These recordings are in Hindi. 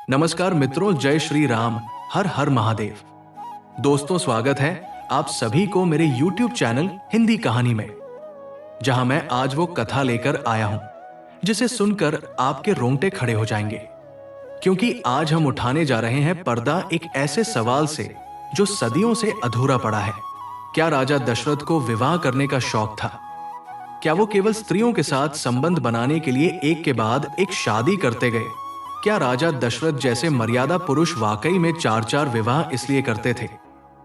नमस्कार मित्रों, जय श्री राम, हर हर महादेव। दोस्तों, स्वागत है आप सभी को मेरे YouTube चैनल हिंदी कहानी में, जहां मैं आज वो कथा लेकर आया हूं जिसे सुनकर आपके रोंगटे खड़े हो जाएंगे। क्योंकि आज हम उठाने जा रहे हैं पर्दा एक ऐसे सवाल से जो सदियों से अधूरा पड़ा है। क्या राजा दशरथ को विवाह करने का शौक था? क्या वो केवल स्त्रियों के साथ संबंध बनाने के लिए एक के बाद एक शादी करते गए? क्या राजा दशरथ जैसे मर्यादा पुरुष वाकई में चार चार विवाह इसलिए करते थे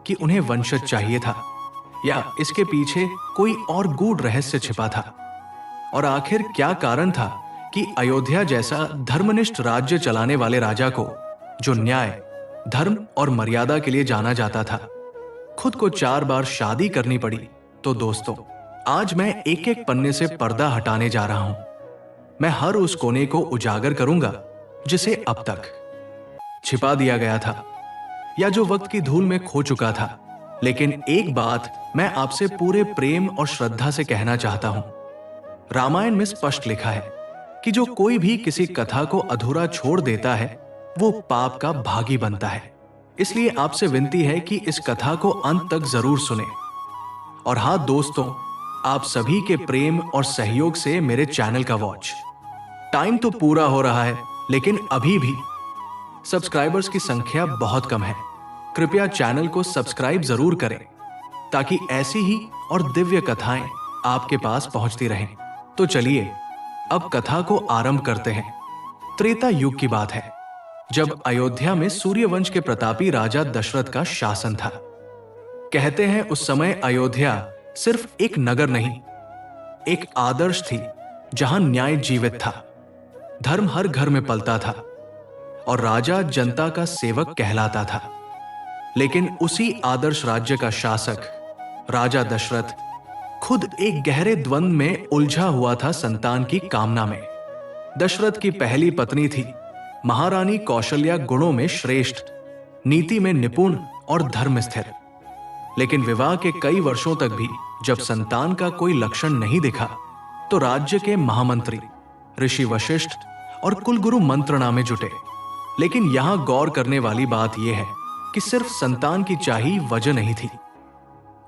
कि उन्हें वंशज चाहिए था, या इसके पीछे कोई और गूढ़ रहस्य छिपा था? और आखिर क्या कारण था कि अयोध्या जैसा धर्मनिष्ठ राज्य चलाने वाले राजा को, जो न्याय, धर्म और मर्यादा के लिए जाना जाता था, खुद को 4 बार शादी करनी पड़ी? तो दोस्तों, आज मैं एक एक पन्ने से पर्दा हटाने जा रहा हूं। मैं हर उस कोने को उजागर करूंगा जिसे अब तक छिपा दिया गया था, या जो वक्त की धूल में खो चुका था। लेकिन एक बात मैं आपसे पूरे प्रेम और श्रद्धा से कहना चाहता हूं। रामायण में स्पष्ट लिखा है कि जो कोई भी किसी कथा को अधूरा छोड़ देता है वो पाप का भागी बनता है। इसलिए आपसे विनती है कि इस कथा को अंत तक जरूर सुने। और हाँ दोस्तों, आप सभी के प्रेम और सहयोग से मेरे चैनल का वॉच टाइम तो पूरा हो रहा है, लेकिन अभी भी सब्सक्राइबर्स की संख्या बहुत कम है। कृपया चैनल को सब्सक्राइब जरूर करें ताकि ऐसी ही और दिव्य कथाएं आपके पास पहुंचती रहें। तो चलिए अब कथा को आरंभ करते हैं। त्रेता युग की बात है, जब अयोध्या में सूर्यवंश के प्रतापी राजा दशरथ का शासन था। कहते हैं उस समय अयोध्या सिर्फ एक नगर नहीं, एक आदर्श थी जहां न्याय जीवित था, धर्म हर घर में पलता था और राजा जनता का सेवक कहलाता था। लेकिन उसी आदर्श राज्य का शासक राजा दशरथ खुद एक गहरे द्वंद्व में उलझा हुआ था संतान की कामना में। दशरथ की पहली पत्नी थी महारानी कौशल्या, गुणों में श्रेष्ठ, नीति में निपुण और धर्म स्थिर। लेकिन विवाह के कई वर्षों तक भी जब संतान का कोई लक्षण नहीं दिखा तो राज्य के महामंत्री ऋषि वशिष्ठ और कुलगुरु मंत्रणा में जुटे। लेकिन यहां गौर करने वाली बात यह है कि सिर्फ संतान की चाही वजह नहीं थी।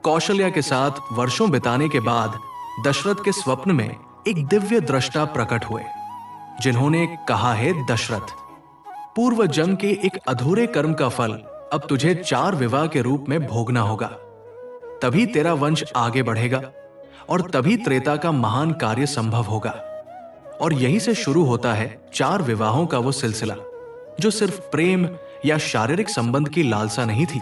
कौशल्या के साथ वर्षों बिताने के बाद दशरथ के स्वप्न में एक दिव्य दृष्टा प्रकट हुए, जिन्होंने कहा है, दशरथ, पूर्व जन्म के एक अधूरे कर्म का फल अब तुझे 4 विवाह के रूप में भोगना होगा। तभी तेरा वंश आगे बढ़ेगा और तभी त्रेता का महान कार्य संभव होगा। और यहीं से शुरू होता है 4 विवाहों का वो सिलसिला, जो सिर्फ प्रेम या शारीरिक संबंध की लालसा नहीं थी,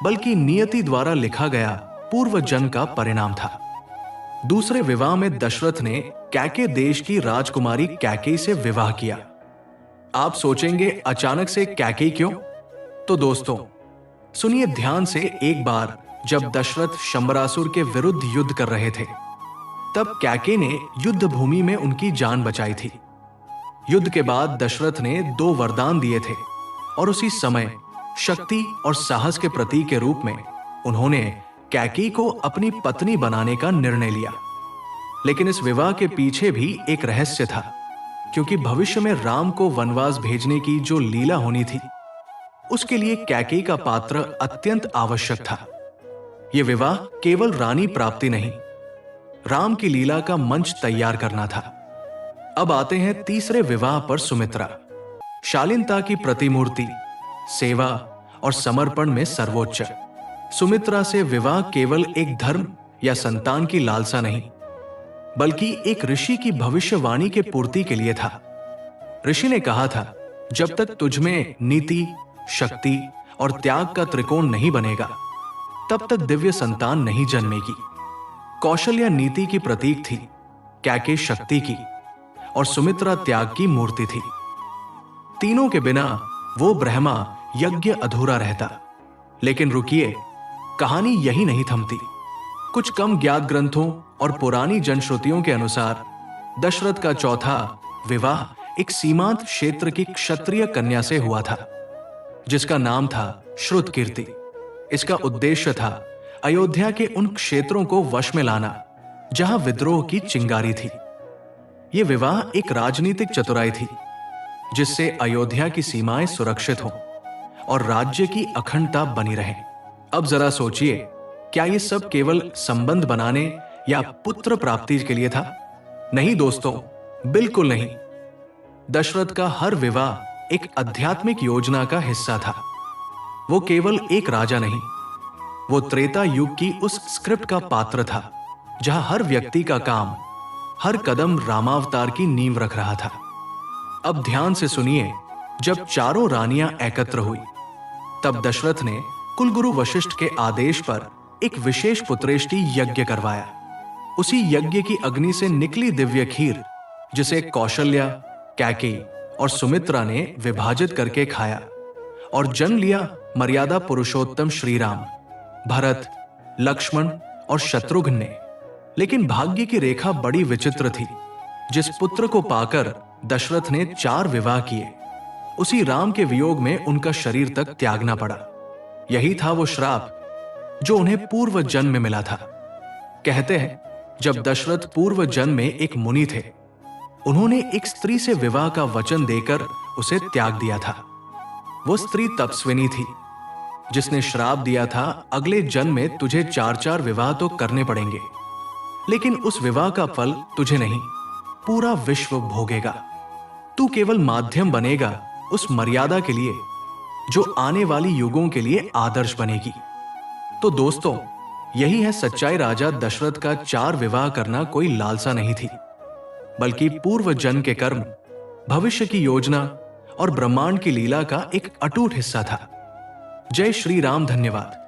बल्कि नियति द्वारा लिखा गया पूर्व जन्म का परिणाम था। दूसरे विवाह में दशरथ ने कैके देश की राजकुमारी कैकेयी से विवाह किया। आप सोचेंगे अचानक से कैकेयी क्यों? तो दोस्तों सुनिए ध्यान से एक बार, जब दशरथ शंबरासुर के विरुद्ध युद्ध कर रहे थे, तब कैकेयी ने युद्ध भूमि में उनकी जान बचाई थी। युद्ध के बाद दशरथ ने 2 वरदान दिए थे और उसी समय शक्ति और साहस के प्रतीक के रूप में उन्होंने कैकेयी को अपनी पत्नी बनाने का निर्णय लिया। लेकिन इस विवाह के पीछे भी एक रहस्य था, क्योंकि भविष्य में राम को वनवास भेजने की जो लीला होनी थी, उसके लिए कैकेयी का पात्र अत्यंत आवश्यक था। यह विवाह केवल रानी प्राप्ति नहीं, राम की लीला का मंच तैयार करना था। अब आते हैं तीसरे विवाह पर। सुमित्रा, शालीनता की प्रतिमूर्ति, सेवा और समर्पण में सर्वोच्च। सुमित्रा से विवाह केवल एक धर्म या संतान की लालसा नहीं, बल्कि एक ऋषि की भविष्यवाणी के पूर्ति के लिए था। ऋषि ने कहा था, जब तक तुझमें नीति, शक्ति और त्याग का त्रिकोण नहीं बनेगा, तब तक दिव्य संतान नहीं जन्मेगी। कौशल्या नीति की प्रतीक थी, कैकेयी शक्ति की और सुमित्रा त्याग की मूर्ति थी। तीनों के बिना वो ब्रह्मा यज्ञ अधूरा रहता। लेकिन रुकिए, कहानी यही नहीं थमती। कुछ कम ज्ञात ग्रंथों और पुरानी जनश्रुतियों के अनुसार दशरथ का चौथा विवाह एक सीमांत क्षेत्र की क्षत्रिय कन्या से हुआ था, जिसका नाम था श्रुतकीर्ति। इसका उद्देश्य था अयोध्या के उन क्षेत्रों को वश में लाना जहां विद्रोह की चिंगारी थी। यह विवाह एक राजनीतिक चतुराई थी। जिससे अयोध्या की सीमाएं सुरक्षित हों और राज्य की अखंडता बनी रहे। अब जरा सोचिए, क्या ये सब केवल संबंध बनाने या पुत्र प्राप्ति के लिए था? नहीं दोस्तों, बिल्कुल नहीं। दशरथ का हर विवाह एक आध्यात्मिक योजना का हिस्सा था। वो केवल एक राजा नहीं, वो त्रेता युग की उस स्क्रिप्ट का पात्र था जहां हर व्यक्ति का काम, हर कदम रामावतार की नींव रख रहा था। अब ध्यान से सुनिए, जब चारों रानियां एकत्र हुई, तब दशरथ ने कुलगुरु वशिष्ठ के आदेश पर एक विशेष पुत्रेष्टि यज्ञ करवाया। उसी यज्ञ की अग्नि से निकली दिव्य खीर, जिसे कौशल्या, कैकेयी और सुमित्रा ने विभाजित करके खाया और जन्म लिया मर्यादा पुरुषोत्तम श्री राम, भरत, लक्ष्मण और शत्रुघ्न ने। लेकिन भाग्य की रेखा बड़ी विचित्र थी। जिस पुत्र को पाकर दशरथ ने 4 विवाह किए, उसी राम के वियोग में उनका शरीर तक त्यागना पड़ा। यही था वो श्राप जो उन्हें पूर्व जन्म में मिला था। कहते हैं, जब दशरथ पूर्व जन्म में एक मुनि थे, उन्होंने एक स्त्री से विवाह का वचन देकर उसे त्याग दिया था। वो स्त्री तपस्विनी थी, जिसने श्राप दिया था, अगले जन्म में तुझे 4-4 विवाह तो करने पड़ेंगे, लेकिन उस विवाह का फल तुझे नहीं, पूरा विश्व भोगेगा। तू केवल माध्यम बनेगा उस मर्यादा के लिए जो आने वाली युगों के लिए आदर्श बनेगी। तो दोस्तों, यही है सच्चाई। राजा दशरथ का 4 विवाह करना कोई लालसा नहीं थी, बल्कि पूर्व जन्म के कर्म, भविष्य की योजना और ब्रह्मांड की लीला का एक अटूट हिस्सा था। जय श्री राम। धन्यवाद।